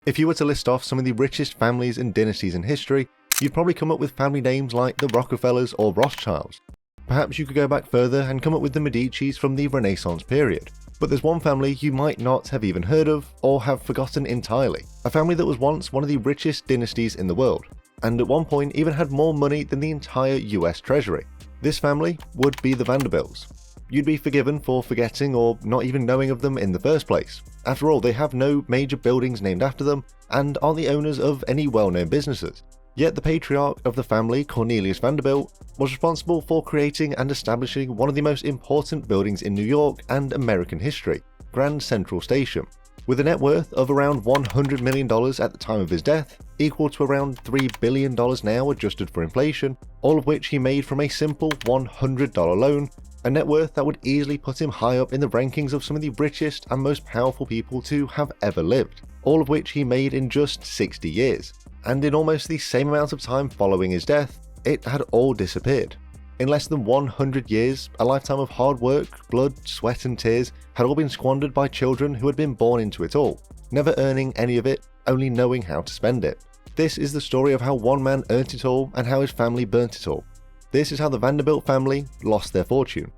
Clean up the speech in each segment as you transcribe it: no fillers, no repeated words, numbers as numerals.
If you were to list off some of the richest families and dynasties in history, you'd probably come up with family names like the Rockefellers or Rothschilds. Perhaps you could go back further and come up with the Medicis from the Renaissance period. But there's one family you might not have even heard of or have forgotten entirely. A family that was once one of the richest dynasties in the world, and at one point even had more money than the entire US Treasury. This family would be the Vanderbilts. You'd be forgiven for forgetting or not even knowing of them in the first place. After all, they have no major buildings named after them and aren't the owners of any well-known businesses. Yet the patriarch of the family, Cornelius Vanderbilt, was responsible for creating and establishing one of the most important buildings in New York and American history, Grand Central Station. With a net worth of around $100 million at the time of his death, equal to around $3 billion now adjusted for inflation, all of which he made from a simple $100 loan, a net worth that would easily put him high up in the rankings of some of the richest and most powerful people to have ever lived, all of which he made in just 60 years. And in almost the same amount of time following his death, it had all disappeared. In less than 100 years, a lifetime of hard work, blood, sweat and tears had all been squandered by children who had been born into it all, never earning any of it, only knowing how to spend it. This is the story of how one man earned it all and how his family burnt it all. This is how the Vanderbilt family lost their fortune.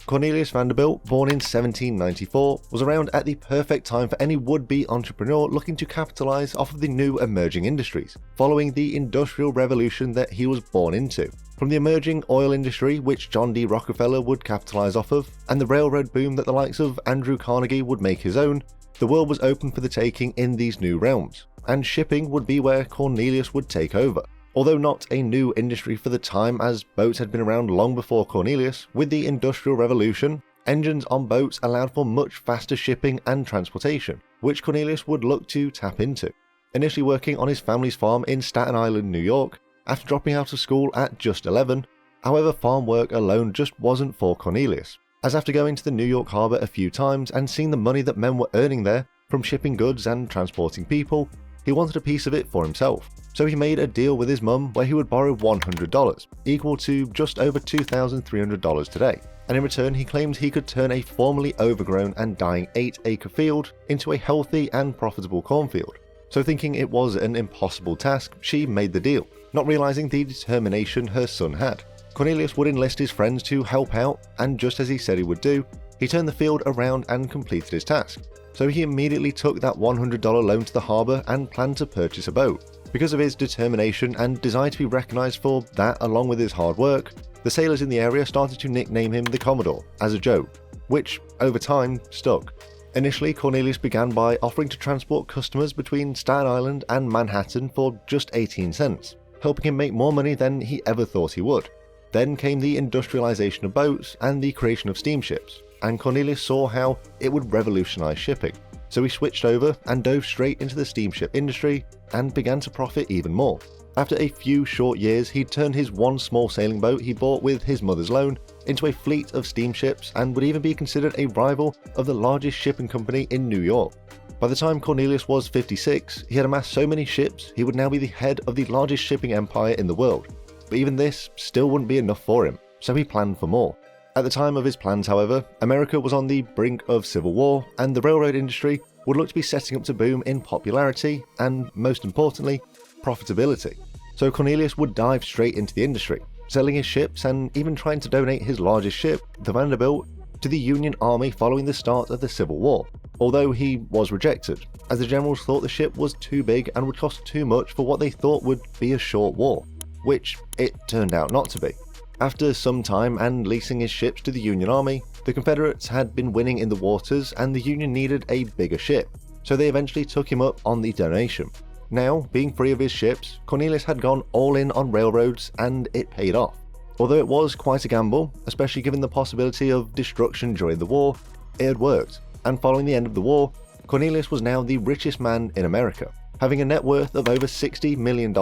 Cornelius Vanderbilt, born in 1794, was around at the perfect time for any would-be entrepreneur looking to capitalize off of the new emerging industries, following the Industrial Revolution that he was born into. From the emerging oil industry, which John D. Rockefeller would capitalize off of, and the railroad boom that the likes of Andrew Carnegie would make his own, the world was open for the taking in these new realms, and shipping would be where Cornelius would take over. Although not a new industry for the time, as boats had been around long before Cornelius, with the Industrial Revolution, engines on boats allowed for much faster shipping and transportation, which Cornelius would look to tap into. Initially working on his family's farm in Staten Island, New York, after dropping out of school at just 11, however, farm work alone just wasn't for Cornelius, as after going to the New York harbor a few times and seeing the money that men were earning there from shipping goods and transporting people, he wanted a piece of it for himself. So he made a deal with his mum where he would borrow $100, equal to just over $2,300 today, and in return he claimed he could turn a formerly overgrown and dying 8-acre field into a healthy and profitable cornfield. So thinking it was an impossible task, she made the deal, not realizing the determination her son had. Cornelius would enlist his friends to help out, and just as he said he would do, he turned the field around and completed his task. So he immediately took that $100 loan to the harbour and planned to purchase a boat. Because of his determination and desire to be recognised for that along with his hard work, the sailors in the area started to nickname him the Commodore as a joke, which over time stuck. Initially, Cornelius began by offering to transport customers between Staten Island and Manhattan for just 18 cents, helping him make more money than he ever thought he would. Then came the industrialization of boats and the creation of steamships, and Cornelius saw how it would revolutionise shipping. So he switched over and dove straight into the steamship industry and began to profit even more. After a few short years, he'd turned his one small sailing boat he bought with his mother's loan into a fleet of steamships and would even be considered a rival of the largest shipping company in New York. By the time Cornelius was 56, he had amassed so many ships he would now be the head of the largest shipping empire in the world. But even this still wouldn't be enough for him, so he planned for more. At the time of his plans, however, America was on the brink of civil war, and the railroad industry would look to be setting up to boom in popularity and, most importantly, profitability. So Cornelius would dive straight into the industry, selling his ships and even trying to donate his largest ship, the Vanderbilt, to the Union Army following the start of the Civil War, although he was rejected, as the generals thought the ship was too big and would cost too much for what they thought would be a short war, which it turned out not to be. After some time and leasing his ships to the Union Army, the Confederates had been winning in the waters and the Union needed a bigger ship, so they eventually took him up on the donation. Now, being free of his ships, Cornelius had gone all in on railroads and it paid off. Although it was quite a gamble, especially given the possibility of destruction during the war, it had worked, and following the end of the war, Cornelius was now the richest man in America, having a net worth of over $60 million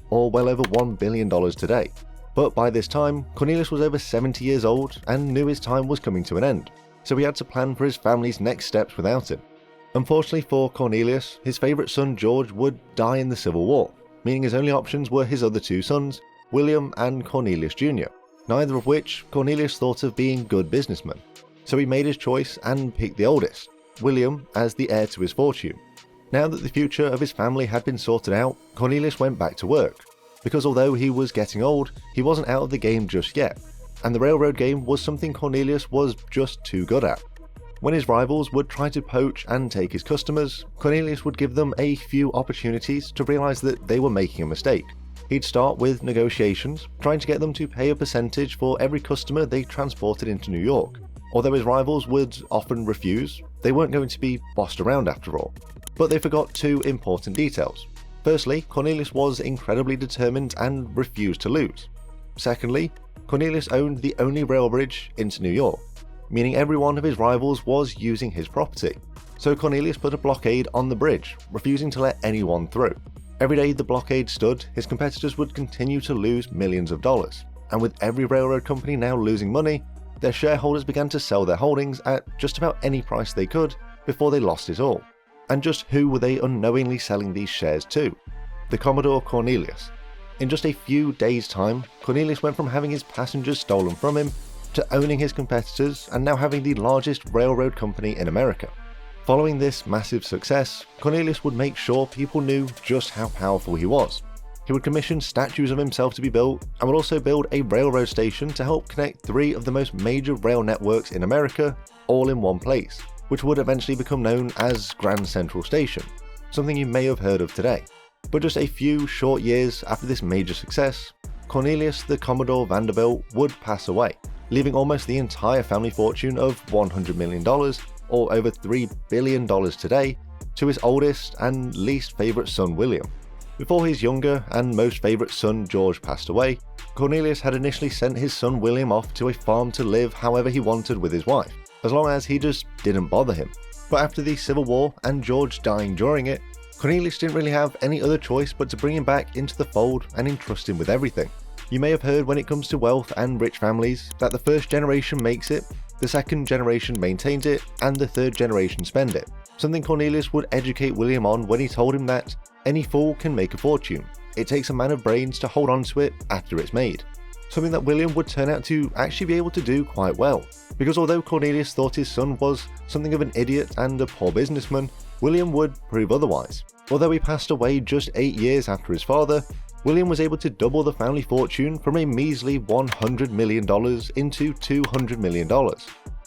or well over $1 billion today. But by this time, Cornelius was over 70 years old and knew his time was coming to an end, so he had to plan for his family's next steps without him. Unfortunately for Cornelius, his favourite son George would die in the Civil War, meaning his only options were his other two sons, William and Cornelius Jr., neither of which Cornelius thought of being good businessmen. So he made his choice and picked the oldest, William, as the heir to his fortune. Now that the future of his family had been sorted out, Cornelius went back to work, because although he was getting old, he wasn't out of the game just yet, and the railroad game was something Cornelius was just too good at. When his rivals would try to poach and take his customers, Cornelius would give them a few opportunities to realize that they were making a mistake. He'd start with negotiations, trying to get them to pay a percentage for every customer they transported into New York. Although his rivals would often refuse, they weren't going to be bossed around after all. But they forgot two important details. Firstly, Cornelius was incredibly determined and refused to lose. Secondly, Cornelius owned the only rail bridge into New York, meaning every one of his rivals was using his property. So Cornelius put a blockade on the bridge, refusing to let anyone through. Every day the blockade stood, his competitors would continue to lose millions of dollars. And with every railroad company now losing money, their shareholders began to sell their holdings at just about any price they could before they lost it all. And just who were they unknowingly selling these shares to? The Commodore Cornelius. In just a few days' time, Cornelius went from having his passengers stolen from him to owning his competitors and now having the largest railroad company in America. Following this massive success, Cornelius would make sure people knew just how powerful he was. He would commission statues of himself to be built and would also build a railroad station to help connect three of the most major rail networks in America all in one place, which would eventually become known as Grand Central Station, something you may have heard of today. But just a few short years after this major success, Cornelius the Commodore Vanderbilt would pass away, leaving almost the entire family fortune of $100 million, or over $3 billion today, to his oldest and least favourite son William. Before his younger and most favourite son George passed away, Cornelius had initially sent his son William off to a farm to live however he wanted with his wife, as long as he just didn't bother him. But after the Civil War and George dying during it, Cornelius didn't really have any other choice but to bring him back into the fold and entrust him with everything. You may have heard when it comes to wealth and rich families that the first generation makes it, the second generation maintains it, and the third generation spend it. Something Cornelius would educate William on when he told him that any fool can make a fortune. It takes a man of brains to hold on to it after it's made. Something that William would turn out to actually be able to do quite well. Because although Cornelius thought his son was something of an idiot and a poor businessman, William would prove otherwise. Although he passed away just 8 years after his father, William was able to double the family fortune from a measly $100 million into $200 million.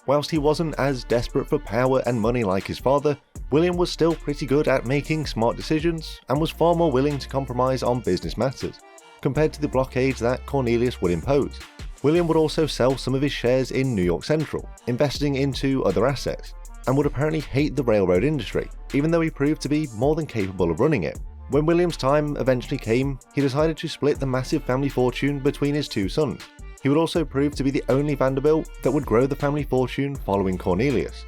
Whilst he wasn't as desperate for power and money like his father, William was still pretty good at making smart decisions and was far more willing to compromise on business matters, compared to the blockades that Cornelius would impose. William would also sell some of his shares in New York Central, investing into other assets, and would apparently hate the railroad industry, even though he proved to be more than capable of running it. When William's time eventually came, he decided to split the massive family fortune between his two sons. He would also prove to be the only Vanderbilt that would grow the family fortune following Cornelius.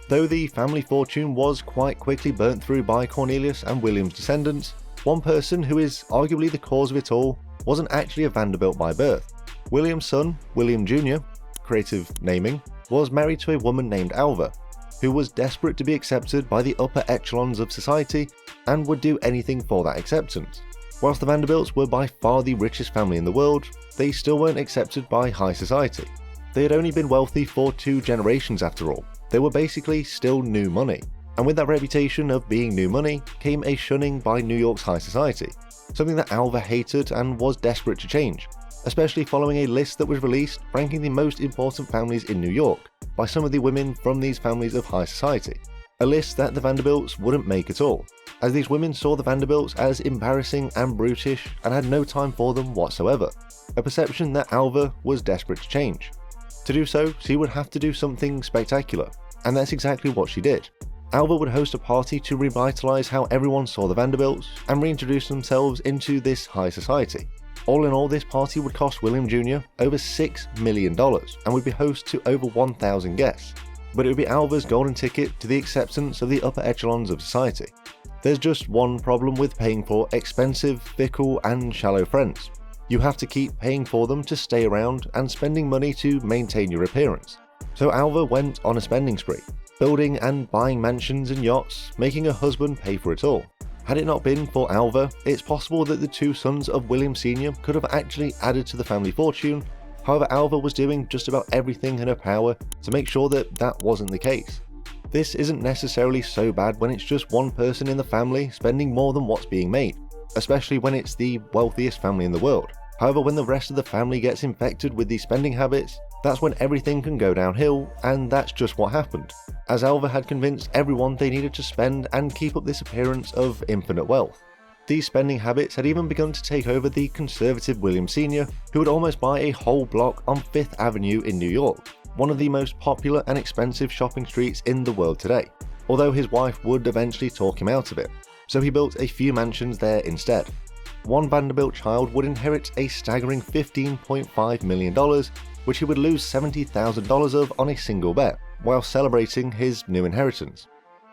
Though the family fortune was quite quickly burnt through by Cornelius and William's descendants, one person who is arguably the cause of it all wasn't actually a Vanderbilt by birth. William's son, William Jr., creative naming, was married to a woman named Alva, who was desperate to be accepted by the upper echelons of society and would do anything for that acceptance. Whilst the Vanderbilts were by far the richest family in the world, they still weren't accepted by high society. They had only been wealthy for 2 generations after all. They were basically still new money. And with that reputation of being new money came a shunning by New York's high society, something that Alva hated and was desperate to change, especially following a list that was released ranking the most important families in New York by some of the women from these families of high society. A list that the Vanderbilts wouldn't make at all, as these women saw the Vanderbilts as embarrassing and brutish and had no time for them whatsoever, a perception that Alva was desperate to change. To do so, she would have to do something spectacular, and that's exactly what she did. Alva would host a party to revitalize how everyone saw the Vanderbilts and reintroduce themselves into this high society. All in all, this party would cost William Jr. over $6 million and would be host to over 1,000 guests. But it would be Alva's golden ticket to the acceptance of the upper echelons of society. There's just one problem with paying for expensive, fickle, and shallow friends. You have to keep paying for them to stay around and spending money to maintain your appearance. So Alva went on a spending spree, building and buying mansions and yachts, making her husband pay for it all. Had it not been for Alva, it's possible that the 2 sons of William Sr. could have actually added to the family fortune. However, Alva was doing just about everything in her power to make sure that that wasn't the case. This isn't necessarily so bad when it's just one person in the family spending more than what's being made, especially when it's the wealthiest family in the world. However, when the rest of the family gets infected with these spending habits, that's when everything can go downhill, and that's just what happened, as Alva had convinced everyone they needed to spend and keep up this appearance of infinite wealth. These spending habits had even begun to take over the conservative William Sr., who would almost buy a whole block on 5th Avenue in New York, one of the most popular and expensive shopping streets in the world today, although his wife would eventually talk him out of it, so he built a few mansions there instead. One Vanderbilt child would inherit a staggering $15.5 million, which he would lose $70,000 of on a single bet, while celebrating his new inheritance.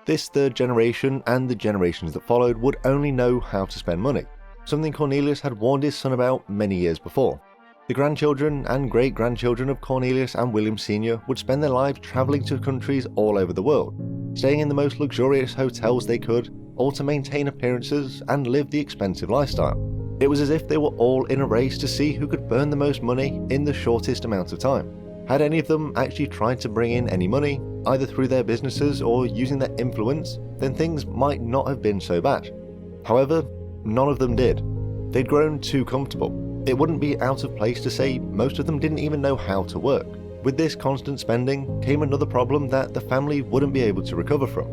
This third generation and the generations that followed would only know how to spend money, something Cornelius had warned his son about many years before. The grandchildren and great-grandchildren of Cornelius and William Sr. would spend their lives travelling to countries all over the world, staying in the most luxurious hotels they could, all to maintain appearances and live the expensive lifestyle. It was as if they were all in a race to see who could burn the most money in the shortest amount of time. Had any of them actually tried to bring in any money, either through their businesses or using their influence, then things might not have been so bad. However, none of them did. They'd grown too comfortable. It wouldn't be out of place to say most of them didn't even know how to work. With this constant spending came another problem that the family wouldn't be able to recover from.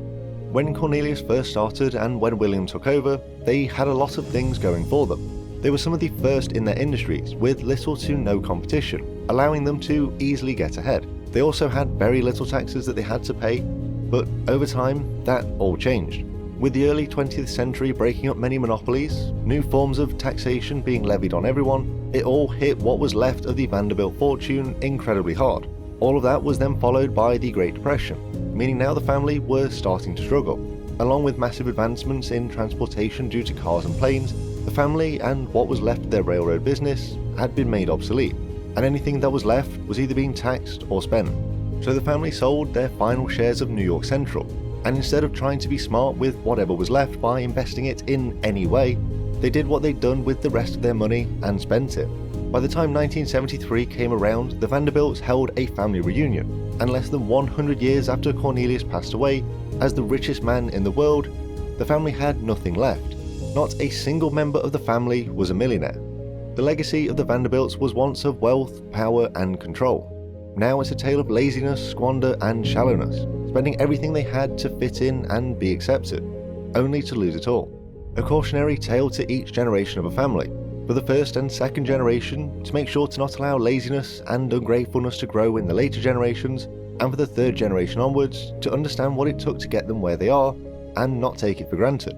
When Cornelius first started and when William took over, they had a lot of things going for them. They were some of the first in their industries with little to no competition, allowing them to easily get ahead. They also had very little taxes that they had to pay, but over time that all changed. With the early 20th century breaking up many monopolies, new forms of taxation being levied on everyone, it all hit what was left of the Vanderbilt fortune incredibly hard. All of that was then followed by the Great Depression, meaning now the family were starting to struggle. Along with massive advancements in transportation due to cars and planes, the family and what was left of their railroad business had been made obsolete, and anything that was left was either being taxed or spent. So the family sold their final shares of New York Central, and instead of trying to be smart with whatever was left by investing it in any way, they did what they'd done with the rest of their money and spent it. By the time 1973 came around, the Vanderbilts held a family reunion, and less than 100 years after Cornelius passed away, as the richest man in the world, the family had nothing left. Not a single member of the family was a millionaire. The legacy of the Vanderbilts was once of wealth, power, and control. Now it's a tale of laziness, squander, and shallowness, spending everything they had to fit in and be accepted, only to lose it all. A cautionary tale to each generation of a family, for the first and second generation to make sure to not allow laziness and ungratefulness to grow in the later generations, and for the third generation onwards to understand what it took to get them where they are and not take it for granted.